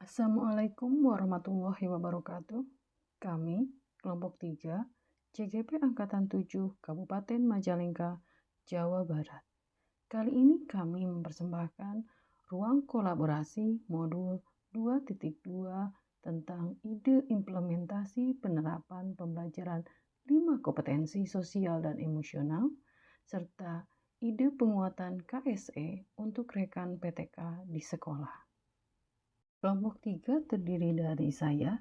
Assalamualaikum warahmatullahi wabarakatuh. Kami, kelompok 3, CGP Angkatan 7, Kabupaten Majalengka, Jawa Barat. Kali ini kami mempersembahkan ruang kolaborasi modul 2.2 tentang ide implementasi penerapan pembelajaran 5 kompetensi sosial dan emosional, serta ide penguatan KSE untuk rekan PTK di sekolah. Kelompok 3 terdiri dari saya,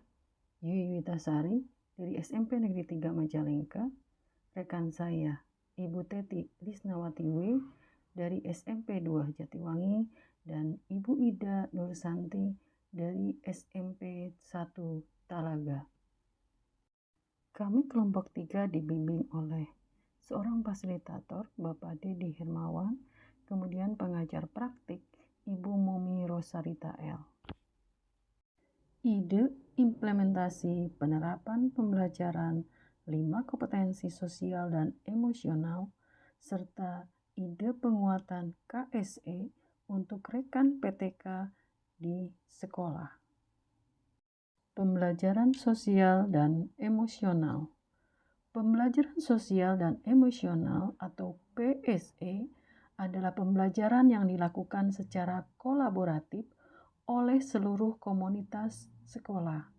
Yui Witasari, dari SMP Negeri 3 Majalengka, rekan saya, Ibu Teti Lisnawati W, dari SMP 2 Jatiwangi, dan Ibu Ida Nursanti dari SMP 1 Talaga. Kami kelompok 3 dibimbing oleh seorang fasilitator, Bapak Dedi Hermawan, kemudian pengajar praktik, Ibu Mumi Rosarita L. Ide implementasi penerapan pembelajaran 5 kompetensi sosial dan emosional, serta ide penguatan KSE untuk rekan PTK di sekolah. Pembelajaran sosial dan emosional. Pembelajaran sosial dan emosional atau PSE adalah pembelajaran yang dilakukan secara kolaboratif oleh seluruh komunitas sekolah.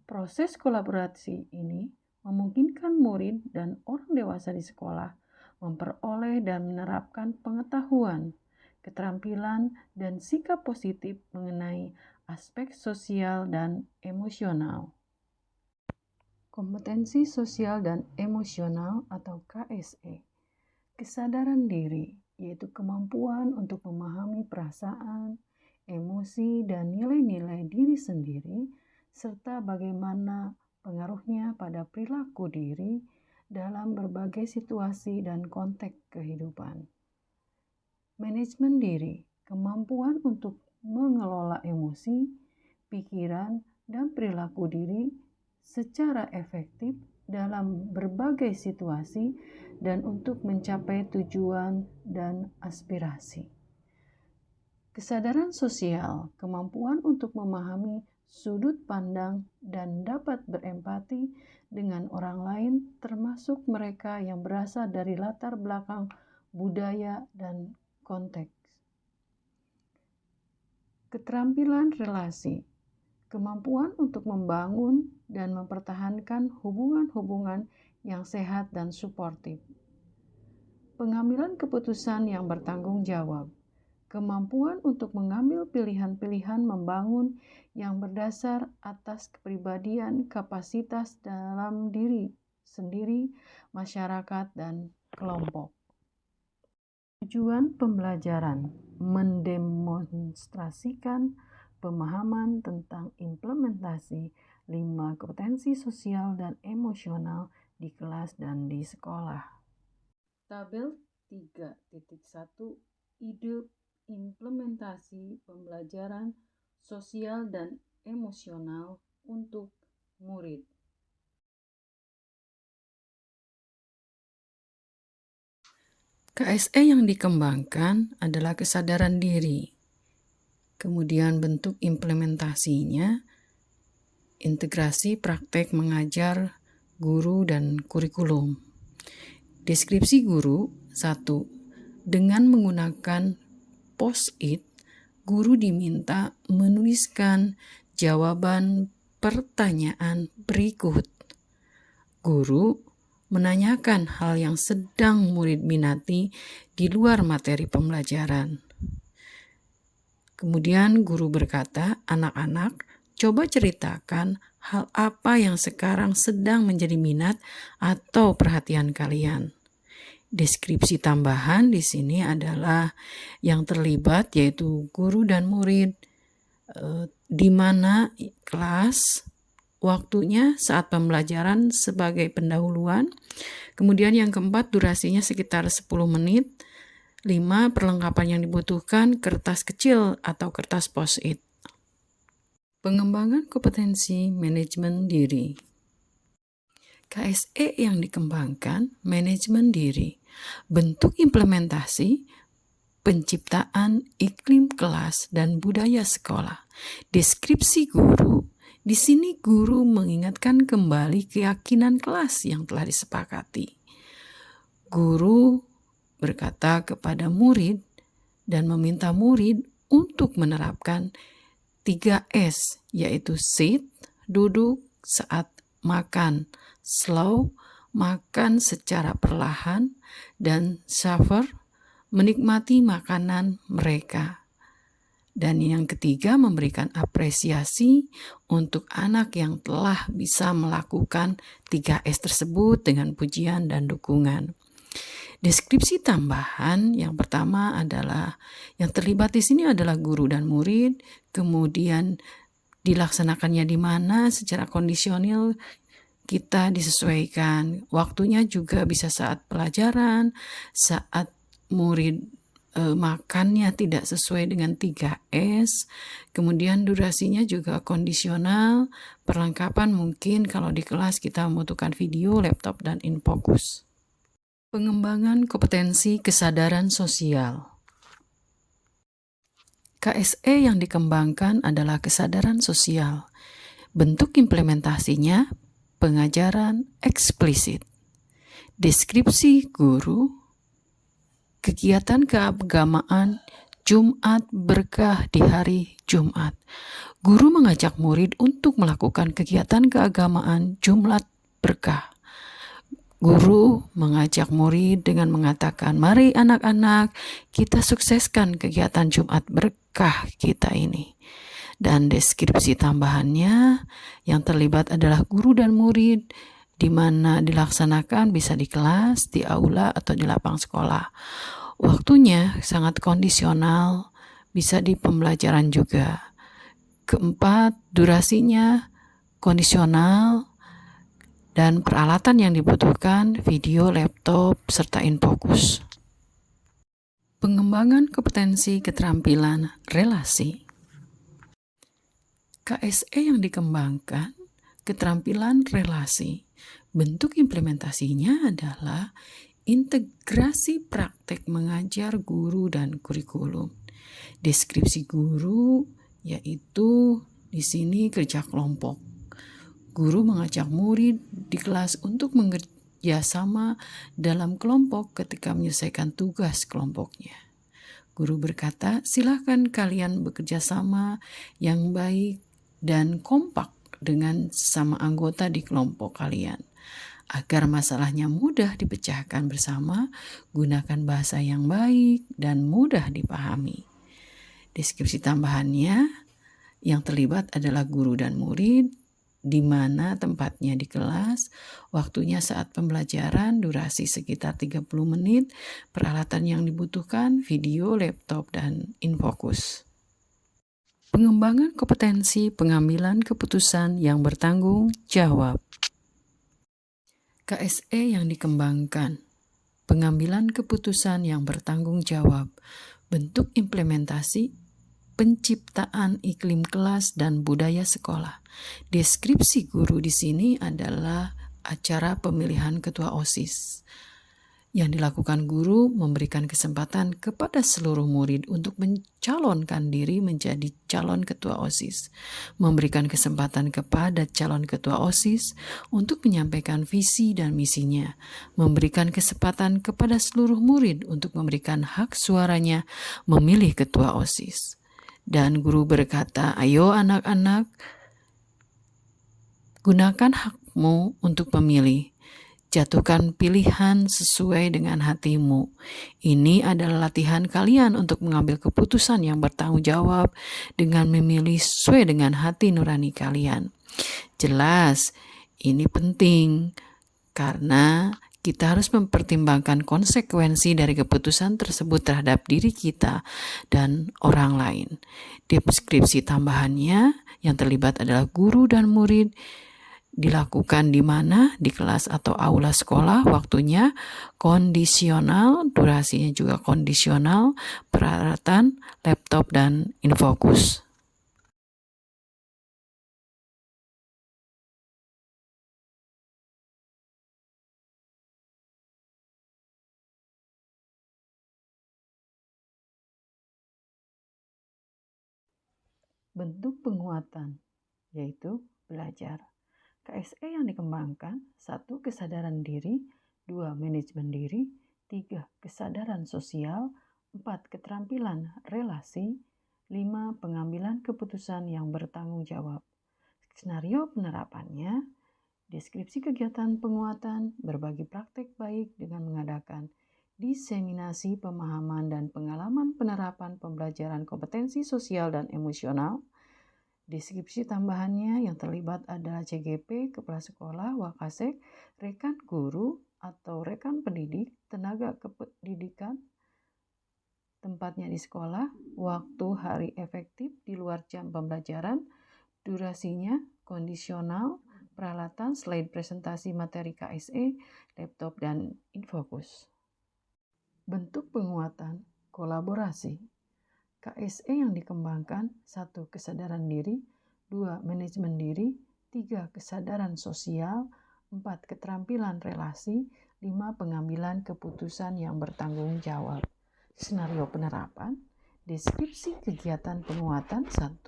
Proses kolaborasi ini memungkinkan murid dan orang dewasa di sekolah memperoleh dan menerapkan pengetahuan, keterampilan, dan sikap positif mengenai aspek sosial dan emosional. Kompetensi sosial dan emosional atau KSE. Kesadaran diri, yaitu kemampuan untuk memahami perasaan, emosi, dan nilai-nilai diri sendiri, serta bagaimana pengaruhnya pada perilaku diri dalam berbagai situasi dan konteks kehidupan. Manajemen diri, kemampuan untuk mengelola emosi, pikiran, dan perilaku diri secara efektif dalam berbagai situasi dan untuk mencapai tujuan dan aspirasi. Kesadaran sosial, kemampuan untuk memahami sudut pandang dan dapat berempati dengan orang lain, termasuk mereka yang berasal dari latar belakang budaya dan konteks. Keterampilan relasi, kemampuan untuk membangun dan mempertahankan hubungan-hubungan yang sehat dan suportif. Pengambilan keputusan yang bertanggung jawab, kemampuan untuk mengambil pilihan-pilihan membangun yang berdasar atas kepribadian, kapasitas dalam diri sendiri, masyarakat, dan kelompok. Tujuan pembelajaran mendemonstrasikan pemahaman tentang implementasi 5 kompetensi sosial dan emosional di kelas dan di sekolah. Tabel 3.1 ide implementasi pembelajaran sosial dan emosional untuk murid. KSE yang dikembangkan adalah kesadaran diri. Kemudian bentuk implementasinya, integrasi praktek mengajar, guru, dan kurikulum. Deskripsi guru, 1. Dengan menggunakan post-it, guru diminta menuliskan jawaban pertanyaan berikut. Guru menanyakan hal yang sedang murid minati di luar materi pembelajaran. Kemudian guru berkata, anak-anak, coba ceritakan hal apa yang sekarang sedang menjadi minat atau perhatian kalian. Deskripsi tambahan di sini adalah yang terlibat yaitu guru dan murid, di mana kelas, waktunya saat pembelajaran sebagai pendahuluan. Kemudian yang keempat, durasinya sekitar 10 menit. 5. Perlengkapan yang dibutuhkan, kertas kecil atau kertas post-it. Pengembangan kompetensi manajemen diri. KSE yang dikembangkan, manajemen diri. Bentuk implementasi, penciptaan iklim kelas dan budaya sekolah. Deskripsi guru, di sini guru mengingatkan kembali keyakinan kelas yang telah disepakati. Guru berkata kepada murid dan meminta murid untuk menerapkan 3S, yaitu sit, duduk saat makan, slow, makan secara perlahan, dan savor, menikmati makanan mereka. Dan yang ketiga, memberikan apresiasi untuk anak yang telah bisa melakukan 3S tersebut dengan pujian dan dukungan. Deskripsi tambahan yang pertama adalah yang terlibat di sini adalah guru dan murid, kemudian dilaksanakannya di mana secara kondisional kita disesuaikan. Waktunya juga bisa saat pelajaran, saat murid makannya tidak sesuai dengan 3S, kemudian durasinya juga kondisional, perlengkapan mungkin kalau di kelas kita membutuhkan video, laptop, dan InFocus. Pengembangan kompetensi kesadaran sosial. KSE yang dikembangkan adalah kesadaran sosial. Bentuk implementasinya pengajaran eksplisit. Deskripsi guru, kegiatan keagamaan Jumat berkah di hari Jumat. Guru mengajak murid untuk melakukan kegiatan keagamaan Jumat berkah. Guru mengajak murid dengan mengatakan, mari anak-anak kita sukseskan kegiatan Jumat berkah kita ini. Dan deskripsi tambahannya yang terlibat adalah guru dan murid, di mana dilaksanakan bisa di kelas, di aula, atau di lapang sekolah. Waktunya sangat kondisional, bisa di pembelajaran juga. Keempat, durasinya kondisional, dan peralatan yang dibutuhkan video, laptop, serta InFocus. Pengembangan kompetensi keterampilan relasi. KSE yang dikembangkan, keterampilan relasi. Bentuk implementasinya adalah integrasi praktek mengajar guru dan kurikulum. Deskripsi guru yaitu di sini kerja kelompok. Guru mengajak murid di kelas untuk bekerja sama dalam kelompok ketika menyelesaikan tugas kelompoknya. Guru berkata, silakan kalian bekerja sama yang baik dan kompak dengan sesama anggota di kelompok kalian. Agar masalahnya mudah dipecahkan bersama, gunakan bahasa yang baik dan mudah dipahami. Deskripsi tambahannya yang terlibat adalah guru dan murid, di mana tempatnya di kelas, waktunya saat pembelajaran, durasi sekitar 30 menit, peralatan yang dibutuhkan, video, laptop, dan InFocus. Pengembangan kompetensi pengambilan keputusan yang bertanggung jawab. KSE yang dikembangkan, pengambilan keputusan yang bertanggung jawab, bentuk implementasi penciptaan iklim kelas dan budaya sekolah. Deskripsi guru di sini adalah acara pemilihan ketua OSIS. Yang dilakukan guru memberikan kesempatan kepada seluruh murid untuk mencalonkan diri menjadi calon ketua OSIS. Memberikan kesempatan kepada calon ketua OSIS untuk menyampaikan visi dan misinya. Memberikan kesempatan kepada seluruh murid untuk memberikan hak suaranya memilih ketua OSIS. Dan guru berkata, ayo anak-anak, gunakan hakmu untuk memilih. Jatuhkan pilihan sesuai dengan hatimu. Ini adalah latihan kalian untuk mengambil keputusan yang bertanggung jawab dengan memilih sesuai dengan hati nurani kalian. Jelas, ini penting karena kita harus mempertimbangkan konsekuensi dari keputusan tersebut terhadap diri kita dan orang lain. Deskripsi tambahannya yang terlibat adalah guru dan murid, dilakukan di mana? Di kelas atau aula sekolah, waktunya kondisional, durasinya juga kondisional, peralatan, laptop, dan InFocus. Bentuk penguatan, yaitu belajar. KSE yang dikembangkan, 1. Kesadaran diri, 2. Manajemen diri, 3. Kesadaran sosial, 4. Keterampilan relasi, 5. Pengambilan keputusan yang bertanggung jawab. Skenario penerapannya, deskripsi kegiatan penguatan, berbagi praktek baik dengan mengadakan diseminasi pemahaman dan pengalaman penerapan pembelajaran kompetensi sosial dan emosional. Deskripsi tambahannya yang terlibat adalah CGP, kepala sekolah, wakasek, rekan guru atau rekan pendidik, tenaga kependidikan, tempatnya di sekolah, waktu hari efektif di luar jam pembelajaran, durasinya, kondisional, peralatan, slide presentasi materi KSE, laptop, dan infokus. Bentuk penguatan, kolaborasi. KSE yang dikembangkan, 1. Kesadaran diri, 2. Manajemen diri, 3. Kesadaran sosial, 4. Keterampilan relasi, 5. Pengambilan keputusan yang bertanggung jawab. Skenario penerapan, deskripsi kegiatan penguatan. 1.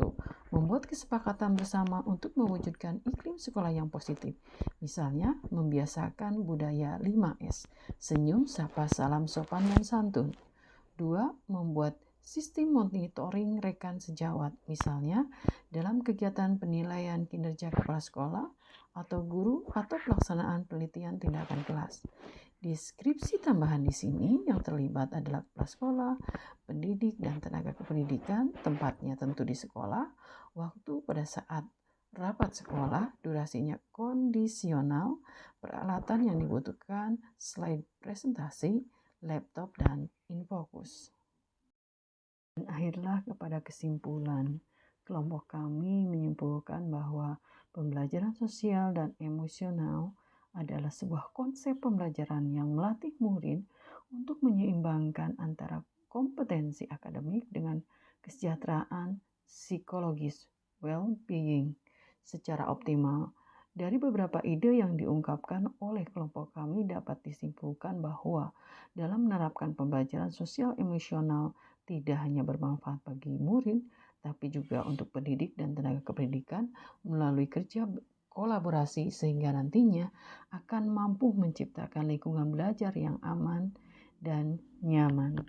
Membuat kesepakatan bersama untuk mewujudkan iklim sekolah yang positif. Misalnya, membiasakan budaya 5S, senyum, sapa, salam, sopan, dan santun. 2. Membuat sistem monitoring rekan sejawat, misalnya dalam kegiatan penilaian kinerja kepala sekolah atau guru atau pelaksanaan penelitian tindakan kelas. Deskripsi tambahan di sini yang terlibat adalah kepala sekolah, pendidik, dan tenaga kependidikan, tempatnya tentu di sekolah, waktu pada saat rapat sekolah, durasinya kondisional, peralatan yang dibutuhkan, slide presentasi, laptop, dan infokus. Dan akhirlah kepada kesimpulan, kelompok kami menyimpulkan bahwa pembelajaran sosial dan emosional adalah sebuah konsep pembelajaran yang melatih murid untuk menyeimbangkan antara kompetensi akademik dengan kesejahteraan psikologis, well-being, secara optimal. Dari beberapa ide yang diungkapkan oleh kelompok kami dapat disimpulkan bahwa dalam menerapkan pembelajaran sosial emosional tidak hanya bermanfaat bagi murid, tapi juga untuk pendidik dan tenaga kependidikan melalui kerja kolaborasi sehingga nantinya akan mampu menciptakan lingkungan belajar yang aman dan nyaman.